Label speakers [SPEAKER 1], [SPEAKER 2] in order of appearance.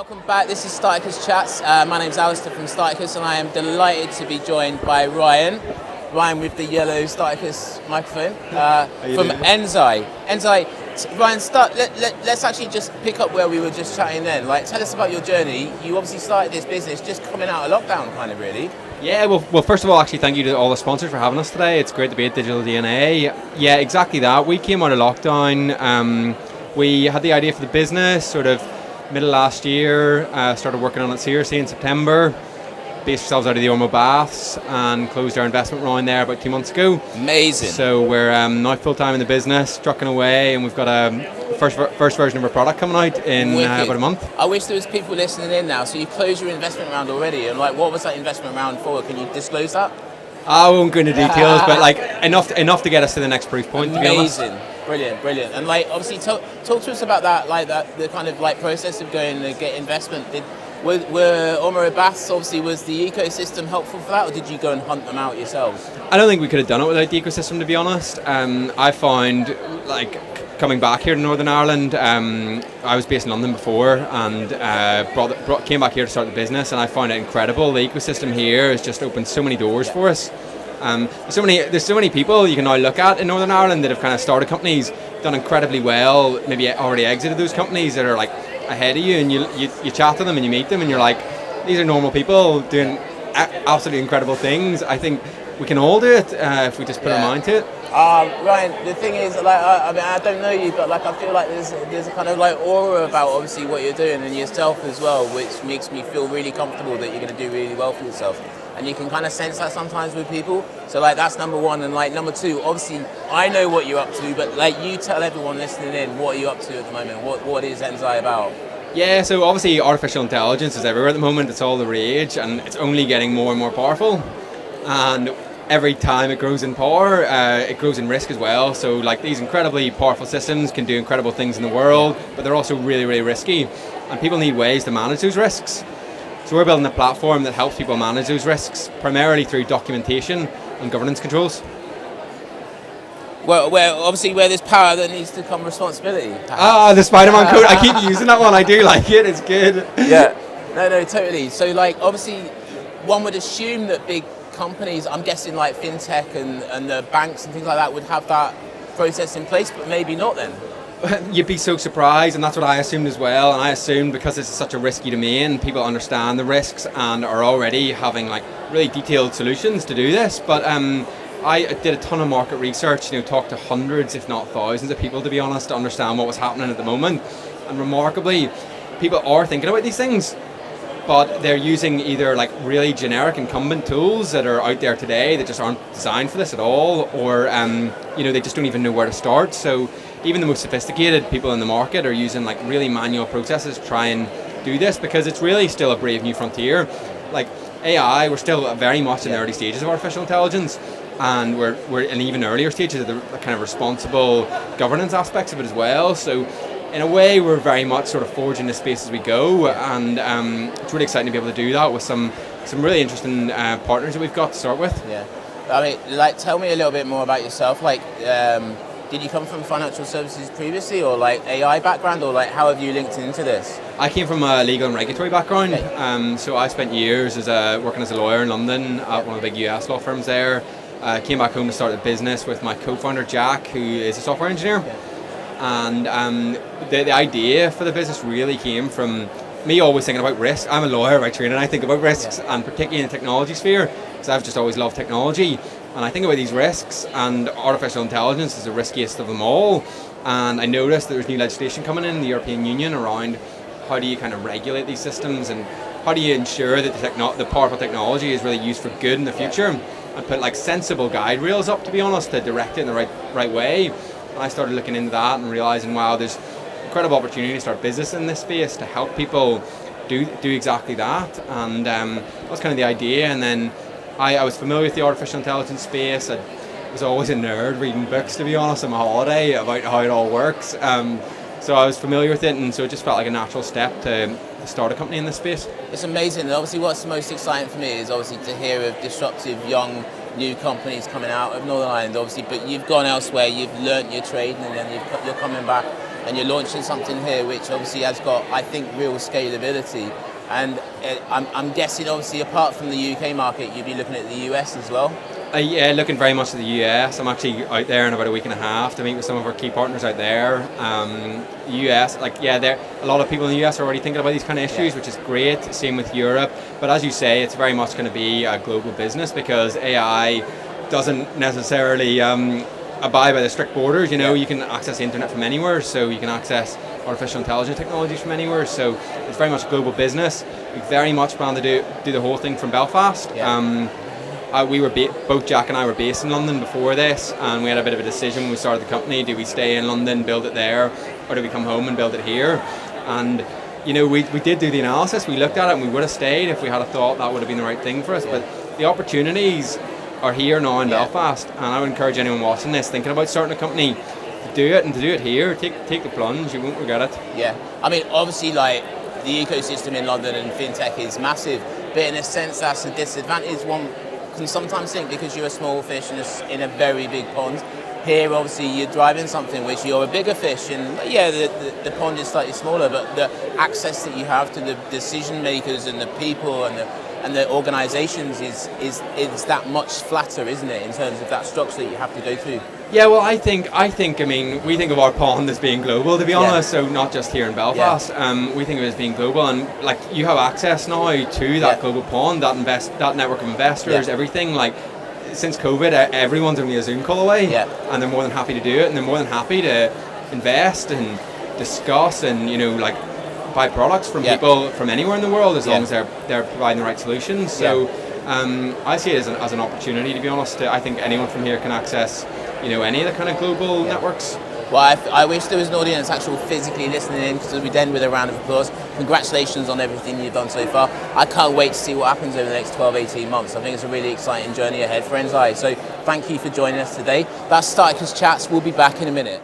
[SPEAKER 1] Welcome back. This is Startacus Chats. My name's Alistair from Startacus, and I am delighted to be joined by Ryan. Ryan with the yellow Startacus microphone from Enzai. Ryan, let's actually just pick up where we were just chatting then. Like, tell us about your journey. You obviously started this business just coming out of lockdown, kind of, really.
[SPEAKER 2] Yeah, well, first of all, actually, thank you to all the sponsors for having us today. It's great to be at Digital DNA. Yeah, exactly that. We came out of lockdown. We had the idea for the business sort of middle of last year, started working on it seriously in September, based ourselves out of the Ormo Baths and closed our investment round there about 2 months ago.
[SPEAKER 1] Amazing.
[SPEAKER 2] So we're now full-time in the business, trucking away, and we've got a first version of our product coming out in about a month.
[SPEAKER 1] I wish there was people listening in now. So you closed your investment round already, and like, what was that investment round for? Can you disclose that?
[SPEAKER 2] I won't go into details, but like enough to get us to the next proof point.
[SPEAKER 1] Amazing. Brilliant. And like, obviously, talk to us about that, like the kind of like process of going to get investment. Were Ormo Baths, obviously, was the ecosystem helpful for that, or did you go and hunt them out yourselves?
[SPEAKER 2] I don't think we could have done it without the ecosystem, to be honest. I found, like, coming back here to Northern Ireland, I was based in London before and came back here to start the business, and I found it incredible. The ecosystem here has just opened so many doors for us. There's so many people you can now look at in Northern Ireland that have kind of started companies, done incredibly well, maybe already exited those companies that are like ahead of you, and you chat to them and you meet them and you're like, these are normal people doing absolutely incredible things. I think we can all do it if we just put our mind to it.
[SPEAKER 1] Ryan, the thing is, like, I mean, I don't know you, but like, I feel like there's a kind of like aura about obviously what you're doing and yourself as well, which makes me feel really comfortable that you're going to do really well for yourself. And you can kind of sense that sometimes with people. So like, that's number one. And like, number two, obviously I know what you're up to, but like, you tell everyone listening in, what are you up to at the moment? What is Enzai about?
[SPEAKER 2] Yeah, so obviously artificial intelligence is everywhere at the moment. It's all the rage, and it's only getting more and more powerful. And every time it grows in power, it grows in risk as well. So like, these incredibly powerful systems can do incredible things in the world, but they're also really, really risky. And people need ways to manage those risks. So we're building a platform that helps people manage those risks, primarily through documentation and governance controls.
[SPEAKER 1] Well, obviously where there's power, there needs to come responsibility.
[SPEAKER 2] The Spider-Man code. I keep using that one. I do like it. It's good.
[SPEAKER 1] Yeah. No, totally. So like, obviously, one would assume that big companies, I'm guessing like fintech and the banks and things like that, would have that process in place, but maybe not then.
[SPEAKER 2] You'd be so surprised, and that's what I assumed as well. And I assumed because it's such a risky domain, people understand the risks and are already having like really detailed solutions to do this. But I did a ton of market research, talked to hundreds, if not thousands of people, to be honest, to understand what was happening at the moment. And remarkably, people are thinking about these things, but they're using either like really generic incumbent tools that are out there today that just aren't designed for this at all, or they just don't even know where to start. So even the most sophisticated people in the market are using like really manual processes to try and do this, because it's really still a brave new frontier. Like AI, we're still very much in the early stages of artificial intelligence, and we're in even earlier stages of the kind of responsible governance aspects of it as well. So in a way, we're very much sort of forging this space as we go, and it's really exciting to be able to do that with some really interesting partners that we've got to start with.
[SPEAKER 1] Yeah, I mean, like, tell me a little bit more about yourself. Like, did you come from financial services previously, or like AI background, or like how have you linked into this?
[SPEAKER 2] I came from a legal and regulatory background.
[SPEAKER 1] Okay.
[SPEAKER 2] So I spent years working as a lawyer in London at one of the big US law firms there. Came back home to start a business with my co-founder Jack, who is a software engineer. Okay. And the idea for the business really came from me always thinking about risk. I'm a lawyer by training, and I think about risks, and particularly in the technology sphere, because I've just always loved technology. And I think about these risks, and artificial intelligence is the riskiest of them all. And I noticed there's new legislation coming in the European Union around how do you kind of regulate these systems, and how do you ensure that the powerful technology is really used for good in the future, and put like sensible guide rails up, to be honest, to direct it in the right way. And I started looking into that and realizing, wow, there's incredible opportunity to start business in this space to help people do exactly that. And that's kind of the idea. And then I was familiar with the artificial intelligence space. I was always a nerd reading books, to be honest, on my holiday about how it all works. So I was familiar with it, and so it just felt like a natural step to start a company in this space.
[SPEAKER 1] It's amazing. And obviously what's most exciting for me is obviously to hear of disruptive young new companies coming out of Northern Ireland, obviously, but you've gone elsewhere, you've learnt your trade, and then you're coming back and you're launching something here which obviously has got, I think, real scalability. And I'm guessing, obviously, apart from the UK market, you'd be looking at the US as well.
[SPEAKER 2] Yeah, looking very much at the US. I'm actually out there in about a week and a half to meet with some of our key partners out there. US, a lot of people in the US are already thinking about these kind of issues, which is great. Same with Europe. But as you say, it's very much going to be a global business because AI doesn't necessarily abide by the strict borders. You can access the internet from anywhere, so you can access artificial intelligence technologies from anywhere. So it's very much a global business. We very much plan to do the whole thing from Belfast. We were both Jack and I were based in London before this, and we had a bit of a decision when we started the company: do we stay in London, build it there, or do we come home and build it here? And we did do the analysis. We looked at it, and we would have stayed if we had thought that would have been the right thing for us. But the opportunities are here now in Belfast, and I would encourage anyone watching this, thinking about starting a company, to do it, and to do it here. Take the plunge. You won't regret it.
[SPEAKER 1] Yeah, I mean, obviously, like, the ecosystem in London and fintech is massive, but in a sense, that's a disadvantage. One can sometimes think because you're a small fish in a very big pond. Here, obviously, you're driving something which you're a bigger fish, and the pond is slightly smaller, but the access that you have to the decision makers and the people and the organisations is that much flatter, isn't it, in terms of that structure that you have to go through?
[SPEAKER 2] Yeah, well, I mean, we think of our pond as being global, to be honest, so not just here in Belfast. We think of it as being global, and like, you have access now to that global pond, that network of investors, everything. Like, since COVID, everyone's only a Zoom call away, and they're more than happy to do it, and they're more than happy to invest and discuss and buy products from people from anywhere in the world, as long as they're providing the right solutions. So I see it as an opportunity, to be honest. I think anyone from here can access any of the kind of global networks.
[SPEAKER 1] Well, I wish there was an audience actually physically listening in, because we'd end with a round of applause. Congratulations on everything you've done so far. I can't wait to see what happens over the next 12, 18 months. I think it's a really exciting journey ahead for Enzai. So thank you for joining us today. That's Startacus Chats. We'll be back in a minute.